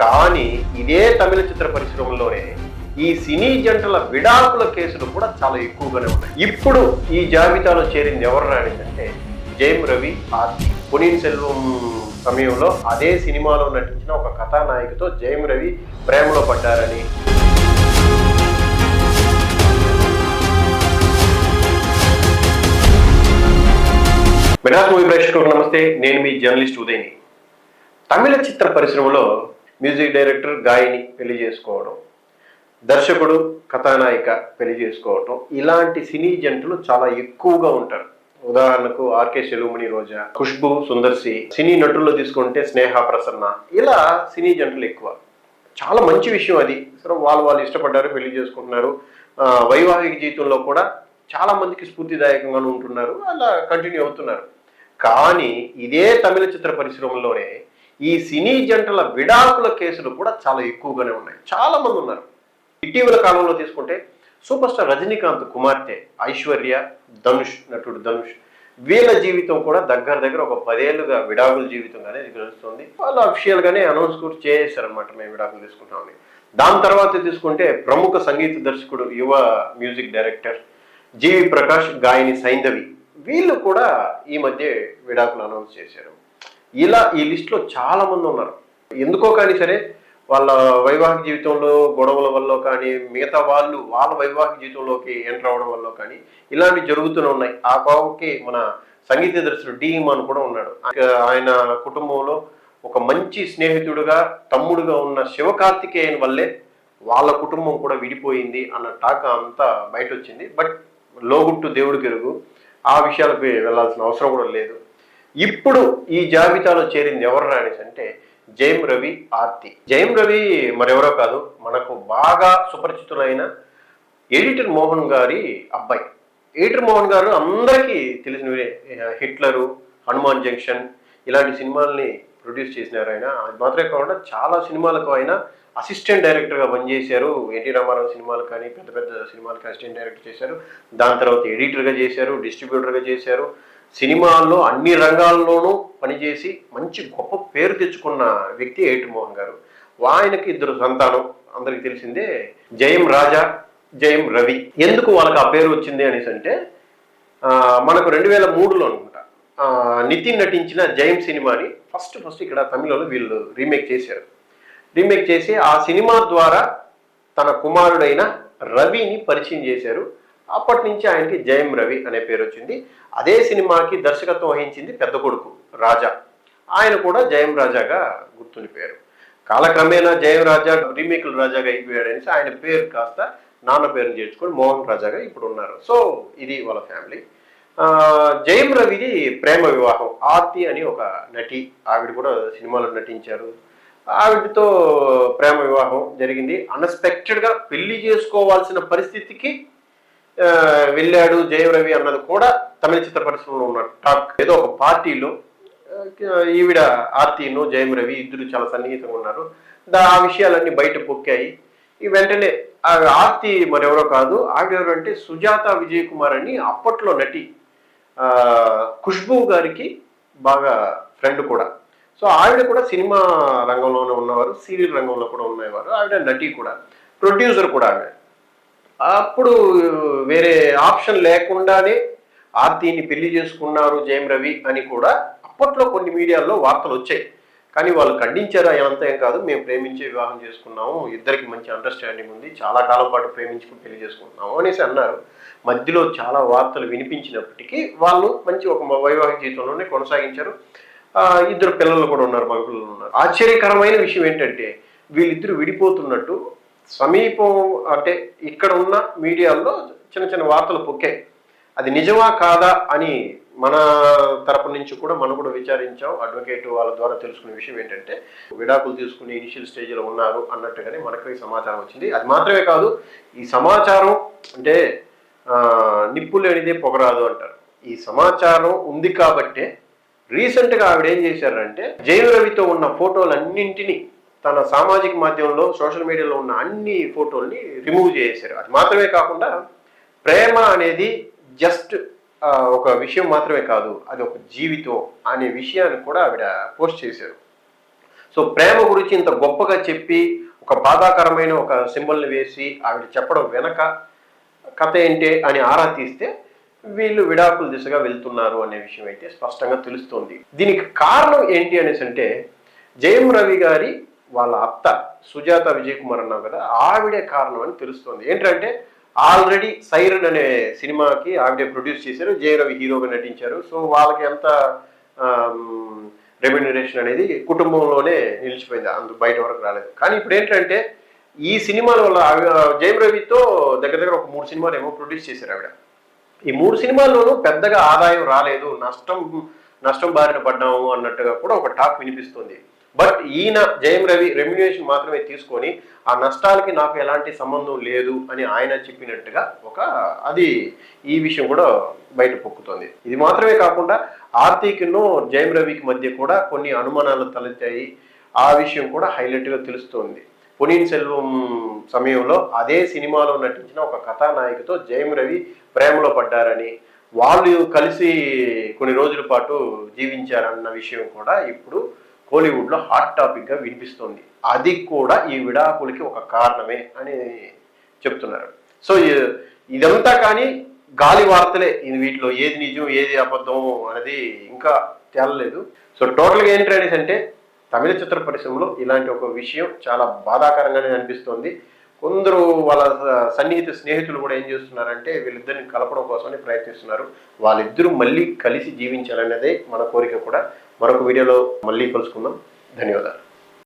కానీ ఇదే తమిళ చిత్ర పరిశ్రమలోనే ఈ సినీ జంటల విడాకుల కేసులు కూడా చాలా ఎక్కువగానే ఉన్నాయి. ఇప్పుడు ఈ జాబితాలో చేరింది ఎవరు అంటే జయం రవి, ఆర్తి. పొన్నియిన్ సెల్వం సమయంలో అదే సినిమాలో నటించిన ఒక కథానాయికతో జయం రవి ప్రేమలో పడ్డారని, మెడ్రాస్ మూవీ ప్రేక్షకులకు నమస్తే. నేను మీ జర్నలిస్ట్ ఉదయని. తమిళ చిత్ర పరిశ్రమలో మ్యూజిక్ డైరెక్టర్ గాయని పెళ్లి చేసుకోవడం, దర్శకుడు కథానాయిక పెళ్లి చేసుకోవడం, ఇలాంటి సినీ జంటలు చాలా ఎక్కువగా ఉంటారు. ఉదాహరణకు ఆర్కే సెలూమణి రోజా, ఖుష్బు సుందర్సి. సినీ నటుల్లో తీసుకుంటే స్నేహ ప్రసన్న. ఇలా సినీ జంటలు ఎక్కువ. చాలా మంచి విషయం అది. సరే, వాళ్ళు ఇష్టపడ్డారు, పెళ్లి చేసుకుంటున్నారు. వైవాహిక జీవితంలో కూడా చాలా మందికి స్ఫూర్తిదాయకంగానే ఉంటున్నారు, అలా కంటిన్యూ అవుతున్నారు. కానీ ఇదే తమిళ చిత్ర పరిశ్రమలోనే ఈ సినీ జంటల విడాకుల కేసులు కూడా చాలా ఎక్కువగానే ఉన్నాయి. చాలా మంది ఉన్నారు. ఇటీవల కాలంలో తీసుకుంటే సూపర్ స్టార్ రజనీకాంత్ కుమార్తె ఐశ్వర్య, నటుడు ధనుష్, వీళ్ళ జీవితం కూడా దగ్గర ఒక 10 ఏళ్ళుగా విడాకుల జీవితంగానే తెలుస్తుంది. వాళ్ళు అఫీషియల్ గానే అనౌన్స్ కూడా చేశారనమాట, మేము విడాకులు తీసుకుంటామని. దాని తర్వాత తీసుకుంటే ప్రముఖ సంగీత దర్శకుడు, యువ మ్యూజిక్ డైరెక్టర్ జీవి ప్రకాష్, గాయని సైంధవి, వీళ్ళు కూడా ఈ మధ్య విడాకులు అనౌన్స్ చేశారు. ఇలా ఈ లిస్టులో చాలా మంది ఉన్నారు. ఎందుకో కానీ సరే, వాళ్ళ వైవాహిక జీవితంలో గొడవల వల్ల కానీ, మిగతా వాళ్ళు వాళ్ళ వైవాహిక జీవితంలోకి ఎంటర్ అవ్వడం వల్ల కానీ ఇలాంటివి జరుగుతూనే ఉన్నాయి. ఆ కోవకి మన సంగీత దర్శకుడు డి ఇమాన్ కూడా ఉన్నాడు. ఆయన కుటుంబంలో ఒక మంచి స్నేహితుడుగా, తమ్ముడుగా ఉన్న శివకార్తికేయన్ వల్లే వాళ్ళ కుటుంబం కూడా విడిపోయింది అన్న టాక్ అంతా బయట వచ్చింది. బట్ లోగుట్టు దేవుడికి ఎరుగు, ఆ విషయాలపై వెళ్లాల్సిన అవసరం కూడా లేదు. ఇప్పుడు ఈ జాబితాలో చేరింది ఎవరు అంటే జయం రవి, ఆర్తి. జయం రవి మరెవరో కాదు, మనకు బాగా సుపరిచితులైన ఎడిటర్ మోహన్ గారి అబ్బాయి. ఎడిటర్ మోహన్ గారు అందరికీ తెలిసినవే. హిట్లరు, హనుమాన్ జంక్షన్ ఇలాంటి సినిమాల్ని ప్రొడ్యూస్ చేసినారు ఆయన. అది మాత్రమే కాకుండా చాలా సినిమాలకు ఆయన అసిస్టెంట్ డైరెక్టర్గా పనిచేశారు. ఎన్టీ రామారావు సినిమాలు కానీ, పెద్ద పెద్ద సినిమాలకి అసిస్టెంట్ డైరెక్టర్ చేశారు. దాని తర్వాత ఎడిటర్గా చేశారు, డిస్ట్రిబ్యూటర్గా చేశారు. సినిమాల్లో అన్ని రంగాల్లోనూ పనిచేసి మంచి గొప్ప పేరు తెచ్చుకున్న వ్యక్తి ఎడిటర్ మోహన్ గారు. ఆయనకి 2 సంతానం, అందరికి తెలిసిందే, జయం రాజా, జయం రవి. ఎందుకు వాళ్ళకి ఆ పేరు వచ్చింది అనేసి అంటే, మనకు 2003లో అనుకుంటా నితిన్ నటించిన జయం సినిమాని ఫస్ట్ ఇక్కడ తమిళలో వీళ్ళు రీమేక్ చేసి ఆ సినిమా ద్వారా తన కుమారుడైన రవిని పరిచయం చేశారు. అప్పటి నుంచి ఆయనకి జయం రవి అనే పేరు వచ్చింది. అదే సినిమాకి దర్శకత్వం వహించింది పెద్ద కొడుకు రాజా. ఆయన కూడా జయం రాజాగా గుర్తుండిపోయారు. కాలక్రమేణా జయం రాజా రీమేకుల రాజాగా అయిపోయాడనేసి ఆయన పేరు కాస్త నాన్న పేరుని చేర్చుకొని మోహన్ రాజాగా ఇప్పుడు ఉన్నారు. సో ఇది వాళ్ళ ఫ్యామిలీ. జయం రవిది ప్రేమ వివాహం. ఆర్తి అని ఒక నటి, ఆవిడ కూడా సినిమాలో నటించారు. ఆవిడతో ప్రేమ వివాహం జరిగింది. అన్ఎక్స్పెక్టెడ్గా పెళ్లి చేసుకోవాల్సిన పరిస్థితికి వెళ్ళాడు జయం రవి అన్నది కూడా తమిళ చిత్ర పరిశ్రమలో ఉన్న టాక్. ఏదో ఒక పార్టీలో ఈవిడ ఆర్తిను జయం రవి ఇద్దరు చాలా సన్నిహితంగా ఉన్నారు. ఆ విషయాలన్నీ బయట పొక్కాయి. ఈ వెంటనే ఆర్తి మరెవరో కాదు, ఆవిడెవరు అంటే సుజాత విజయ్ కుమార్ అని అప్పట్లో నటి, ఖుష్బు గారికి బాగా ఫ్రెండ్ కూడా. సో ఆవిడ కూడా సినిమా రంగంలోనే ఉన్నవారు, సీరియల్ రంగంలో కూడా ఉన్నవారు. ఆవిడ నటి కూడా, ప్రొడ్యూసర్ కూడా. ఆవిడ అప్పుడు వేరే ఆప్షన్ లేకుండానే ఆర్తిని పెళ్లి చేసుకున్నారు జయం రవి అని కూడా అప్పట్లో కొన్ని మీడియాల్లో వార్తలు వచ్చాయి. కానీ వాళ్ళు ఖండించారు. అదంతా ఏం కాదు, మేము ప్రేమించే వివాహం చేసుకున్నాము, ఇద్దరికి మంచి అండర్స్టాండింగ్ ఉంది, చాలా కాలం పాటు ప్రేమించుకుని పెళ్లి చేసుకుంటున్నాము అనేసి అన్నారు. మధ్యలో చాలా వార్తలు వినిపించినప్పటికీ వాళ్ళు మంచి ఒక వైవాహిక జీవితంలోనే కొనసాగించారు. 2 పిల్లలు కూడా ఉన్నారు, మగ పిల్లలు ఉన్నారు. ఆశ్చర్యకరమైన విషయం ఏంటంటే వీళ్ళిద్దరూ విడిపోతున్నట్టు సమీపం అంటే ఇక్కడ ఉన్న మీడియాల్లో చిన్న వార్తలు పొక్కాయి. అది నిజమా కాదా అని మన తరపు నుంచి కూడా మనం కూడా విచారించాం. అడ్వకేట్ వాళ్ళ ద్వారా తెలుసుకునే విషయం ఏంటంటే విడాకులు తీసుకుని ఇనిషియల్ స్టేజ్లో ఉన్నారు అన్నట్టుగానే మనకు ఈ సమాచారం వచ్చింది. అది మాత్రమే కాదు, ఈ సమాచారం అంటే నిప్పు లేనిదే పొగరాదు అంటారు. ఈ సమాచారం ఉంది కాబట్టే రీసెంట్గా ఆవిడ ఏం చేశారంటే జయం రవితో ఉన్న ఫోటోలన్నింటినీ తన సామాజిక మాధ్యమంలో, సోషల్ మీడియాలో ఉన్న అన్ని ఫోటోల్ని రిమూవ్ చేశారు. అది మాత్రమే కాకుండా ప్రేమ అనేది జస్ట్ ఒక విషయం మాత్రమే కాదు, అది ఒక జీవితం అనే విషయాన్ని కూడా ఆవిడ పోస్ట్ చేశారు. సో ప్రేమ గురించి ఇంత గొప్పగా చెప్పి ఒక బాధాకరమైన ఒక సింబల్ని వేసి ఆవిడ చెప్పడం వెనక కథ ఏంటి అని ఆరా తీస్తే వీళ్ళు విడాకుల దిశగా వెళ్తున్నారు అనే విషయం అయితే స్పష్టంగా తెలుస్తోంది. దీనికి కారణం ఏంటి అనేసి అంటే జయం రవి గారి వాళ్ళ అత్త సుజాత విజయ్ కుమార్ అన్నాం కదా, ఆవిడే కారణం అని తెలుస్తోంది. ఏంటంటే ఆల్రెడీ సైరన్ అనే సినిమాకి ఆవిడే ప్రొడ్యూస్ చేశారు, జయం రవి హీరోగా నటించారు. సో వాళ్ళకి ఎంత రెమ్యునరేషన్ అనేది కుటుంబంలోనే నిలిచిపోయింది, అందుకు బయట వరకు రాలేదు. కానీ ఇప్పుడు ఏంటంటే ఈ సినిమాల వల్ల జయం రవితో దగ్గర దగ్గర ఒక 3 సినిమాలు ఏమో ప్రొడ్యూస్ చేశారు ఆవిడ. ఈ 3 సినిమాల్లోనూ పెద్దగా ఆదాయం రాలేదు, నష్టం బారిన పడ్డాము అన్నట్టుగా కూడా ఒక టాక్ వినిపిస్తుంది. బట్ ఈయన జయం రవి రెమ్యునరేషన్ మాత్రమే తీసుకొని ఆ నష్టాలకి నాకు ఎలాంటి సంబంధం లేదు అని ఆయన చెప్పినట్టుగా అది ఈ విషయం కూడా బయట పొక్కుతోంది. ఇది మాత్రమే కాకుండా ఆర్తికిను జయం రవికి మధ్య కూడా కొన్ని అనుమానాలు తలెత్తాయి. ఆ విషయం కూడా హైలైట్గా తెలుస్తోంది. పొన్నియిన్ సెల్వం సమయంలో అదే సినిమాలో నటించిన ఒక కథానాయికతో జయం రవి ప్రేమలో పడ్డారని, వాళ్ళు కలిసి కొన్ని రోజుల పాటు జీవించారన్న విషయం కూడా ఇప్పుడు కోలీవుడ్లో హాట్ టాపిక్గా వినిపిస్తోంది. అది కూడా ఈ విడాకులకి ఒక కారణమే అని చెప్తున్నారు. సో ఇదంతా కానీ గాలి వార్తలే, వీటిలో ఏది నిజం ఏది అబద్ధం అనేది ఇంకా తేలలేదు. సో టోటల్గా ఏంటి అనేసి అంటే తమిళ చిత్ర పరిశ్రమలో ఇలాంటి ఒక విషయం చాలా బాధాకరంగానే అనిపిస్తోంది. కొందరు వాళ్ళ సన్నిహిత స్నేహితులు కూడా ఏం చేస్తున్నారంటే వీళ్ళిద్దరిని కలపడం కోసమని ప్రయత్నిస్తున్నారు. వాళ్ళిద్దరూ మళ్ళీ కలిసి జీవించాలన్నదే మన కోరిక కూడా. మరొక వీడియోలో మళ్ళీ కలుసుకుందాం. ధన్యవాదాలు.